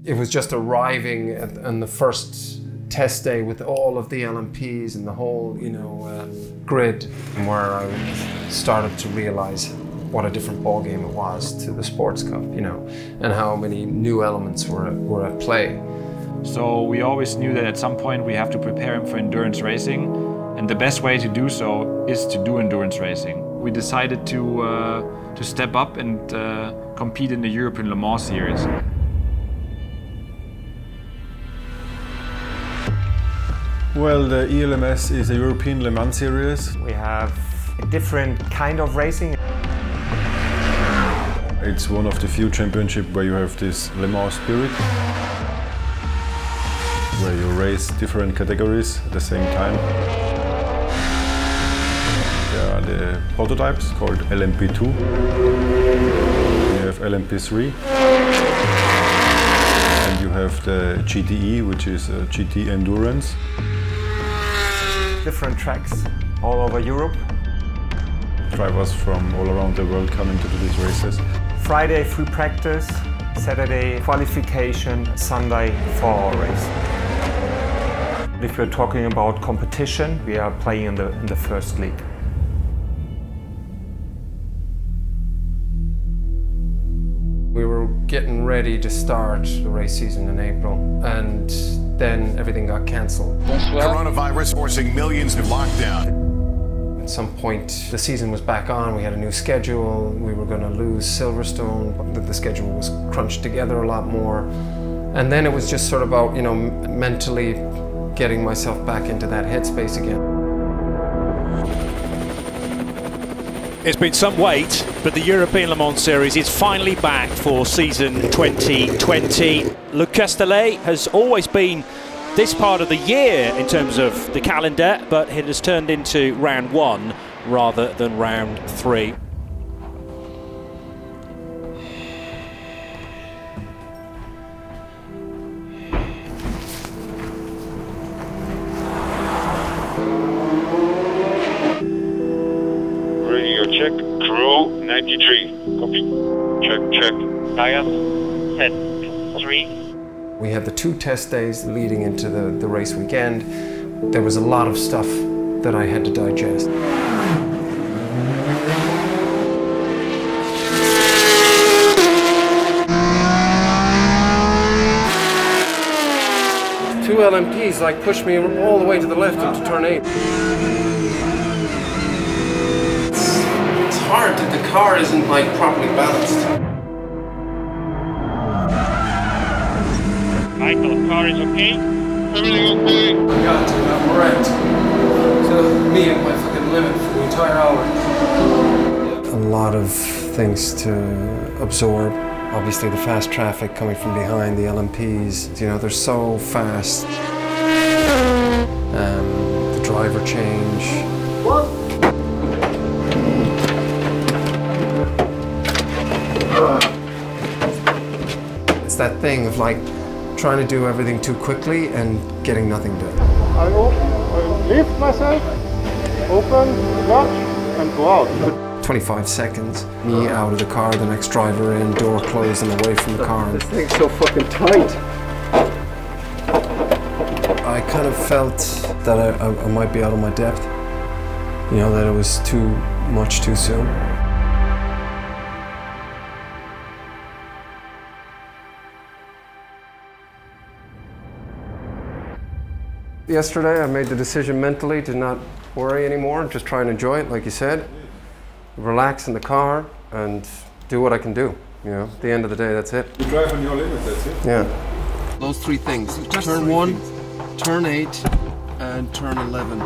It was just arriving on the first test day with all of the LMPs and the whole, grid, where I started to realize what a different ballgame it was to the Sports Cup, and how many new elements were at play. So we always knew that at some point we have to prepare him for endurance racing, and the best way to do so is to do endurance racing. We decided to step up and compete in the European Le Mans series. Well, the ELMS is a European Le Mans series. We have a different kind of racing. It's one of the few championships where you have this Le Mans spirit, where you race different categories at the same time. There are the prototypes called LMP2. You have LMP3. And you have the GTE, which is GT Endurance. Different tracks all over Europe. Drivers from all around the world coming to do these races. Friday free practice, Saturday qualification, Sunday 4-hour race. If we're talking about competition, we are playing in the first league. We were getting ready to start the race season in April, and then everything got cancelled. Coronavirus forcing millions to lockdown. At some point, the season was back on. We had a new schedule. We were going to lose Silverstone. The schedule was crunched together a lot more. And then it was just sort of about, mentally getting myself back into that headspace again. It's been some wait, but the European Le Mans Series is finally back for season 2020. Le Castellet has always been this part of the year in terms of the calendar, but it has turned into round 1 rather than round 3. Radio check, crew 93. Copy. Check, check. Tires set 3. We had the 2 test days leading into the race weekend. There was a lot of stuff that I had to digest. Two LMPs pushed me all the way to the left into turn 8. It's hard that the car isn't properly balanced. Michael, car is okay? Everything okay? I got to, I'm wrecked. So me at my fucking limit for the entire hour. A lot of things to absorb. Obviously the fast traffic coming from behind, the LMPs, they're so fast. The driver change. What? It's that thing of trying to do everything too quickly and getting nothing done. I lift myself, open, clutch, and go out. 25 seconds, me out of the car, the next driver in, door closed and away from the car. This thing's so fucking tight. I kind of felt that I might be out of my depth. That it was too much too soon. Yesterday, I made the decision mentally to not worry anymore, just try and enjoy it, like you said. Relax in the car and do what I can do. At the end of the day, that's it. You drive on your limit, that's it? Yeah. Those 3 things. Turn 1, turn 8, and turn 11.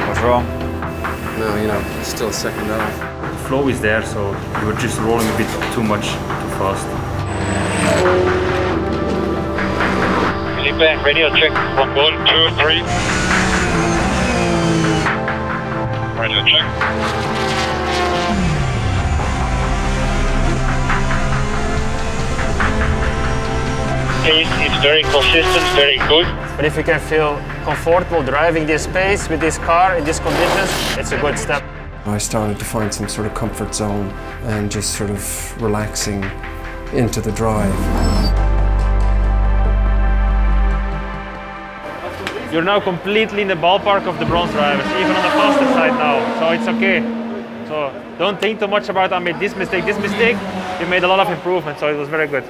What's wrong? No, it's still a second off. The flow is there, so you were just rolling a bit too much, too fast. Felipe, radio check. 1, 2, 3. Radio check. Pace is very consistent, very good. But if you can feel comfortable driving this pace with this car in these conditions, it's a good step. I started to find some sort of comfort zone and just sort of relaxing into the drive. You're now completely in the ballpark of the bronze drivers, even on the faster side now, so it's okay. So don't think too much about I made this mistake. This mistake, you made a lot of improvement, so it was very good,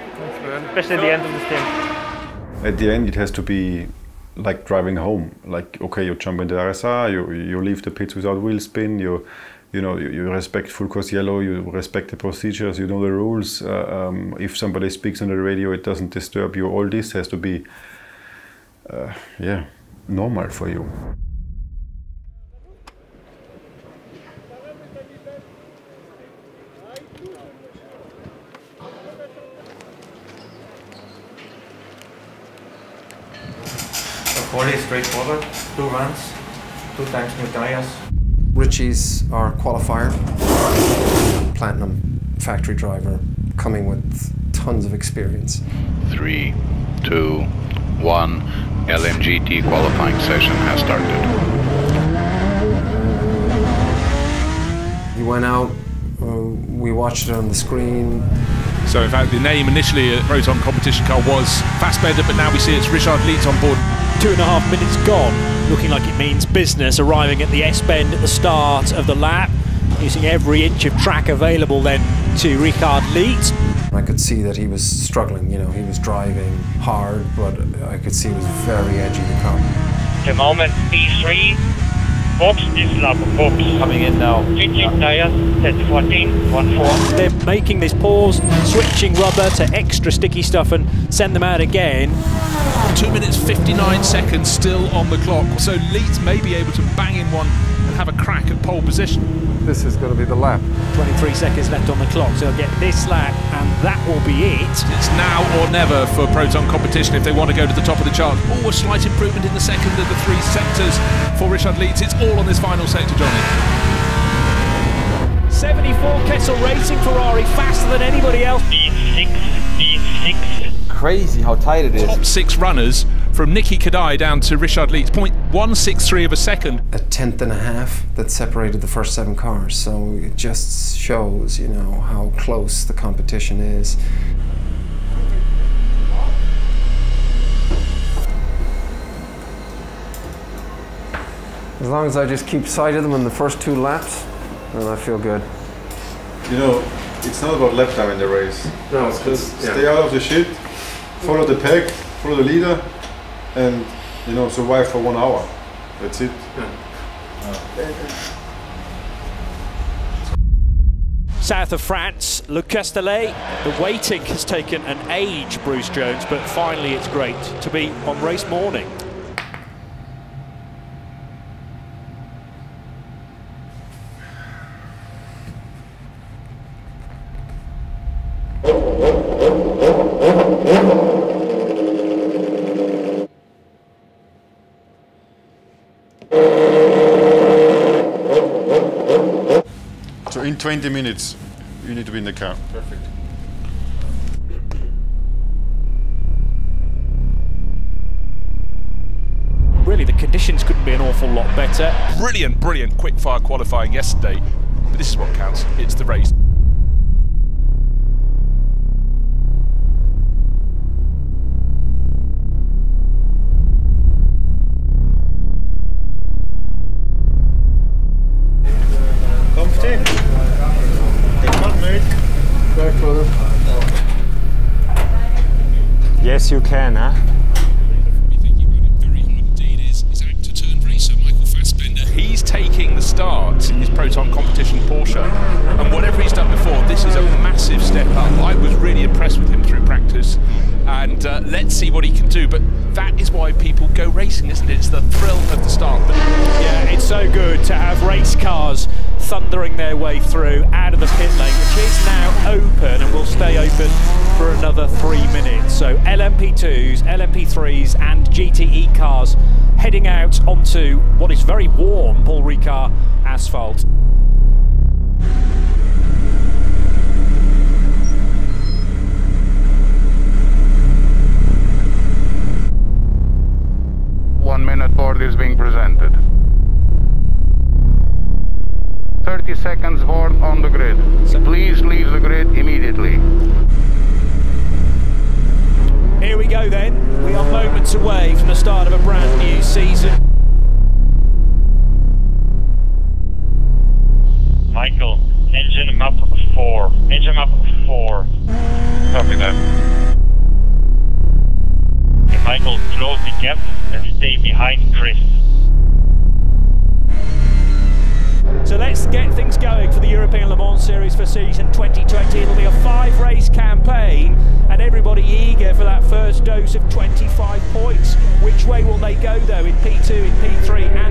especially at the end of the stint. At the end, it has to be like driving home. Like, okay, you jump in the RSR, you leave the pits without wheel spin, you respect full course yellow, you respect the procedures, you know the rules. If somebody speaks on the radio, it doesn't disturb you. All this has to be, yeah, normal for you. Quali is straightforward, 2 runs, 2 times new tires. Richie's our qualifier, platinum factory driver, coming with tons of experience. 3, 2, 1, LMGT qualifying session has started. He went out, we watched it on the screen. So in fact the name initially at Proton competition car was Fassbender, but now we see it's Ricard Leeds on board. 2.5 minutes gone, looking like it means business, arriving at the S-bend at the start of the lap, using every inch of track available then to Ricard Leeds. I could see that he was struggling, you know, he was driving hard, but I could see he was very edgy, the car. The moment P3, box is lap box. Coming in now. Switching tires, set 14, 1-4. They're making this pause, switching rubber to extra sticky stuff and send them out again. 2 minutes 59 seconds still on the clock, so Leeds may be able to bang in one and have a crack at pole position. This is going to be the lap. 23 seconds left on the clock, so they'll get this lap and that will be it. It's now or never for Proton competition if they want to go to the top of the chart. Oh, a slight improvement in the second of the 3 sectors for Ricard Leeds. It's all on this final sector, Johnny. 74 Kessel Racing Ferrari, faster than anybody else. P6, P6. Crazy how tight it is. Top 6 runners from Nicky Kadai down to Ricard Leeds, 0.163 of a second. A 1/10.5 that separated the first 7 cars, so it just shows, you know, how close the competition is. As long as I just keep sight of them in the first 2 laps, then I feel good. You know, it's not about lap time in the race. No, it's just stay out of the shit, follow the pack, follow the leader, and, you know, survive for 1 hour. That's it. South of France, Le Castellet. The waiting has taken an age, Bruce Jones, but finally it's great to be on race morning. So in 20 minutes, you need to be in the car. Perfect. Really, the conditions couldn't be an awful lot better. Brilliant, brilliant quick-fire qualifying yesterday, but this is what counts, it's the race. Yes, you can, huh? He's taking the start in his Proton competition Porsche, and whatever he's done before, this is a massive step up. I was really impressed with him through practice, and let's see what he can do. But that is why people go racing, isn't it? It's the thrill of the start. Yeah, it's so good to have race cars thundering their way through out of the pit lane, which is now open and will stay open for another 3 minutes. So LMP2s, LMP3s and GTE cars heading out onto what is very warm Paul Ricard asphalt. One minute for seconds more on the grid. Please leave the grid immediately. Here we go then. We are moments away from the start of a brand new season. Michael, engine map 4. Engine map 4. Copy that. Okay, Michael, close the gap and stay behind Chris. So let's get things going for the European Le Mans Series for season 2020. It'll be a 5-race campaign and everybody eager for that first dose of 25 points. Which way will they go though in P2, in P3 and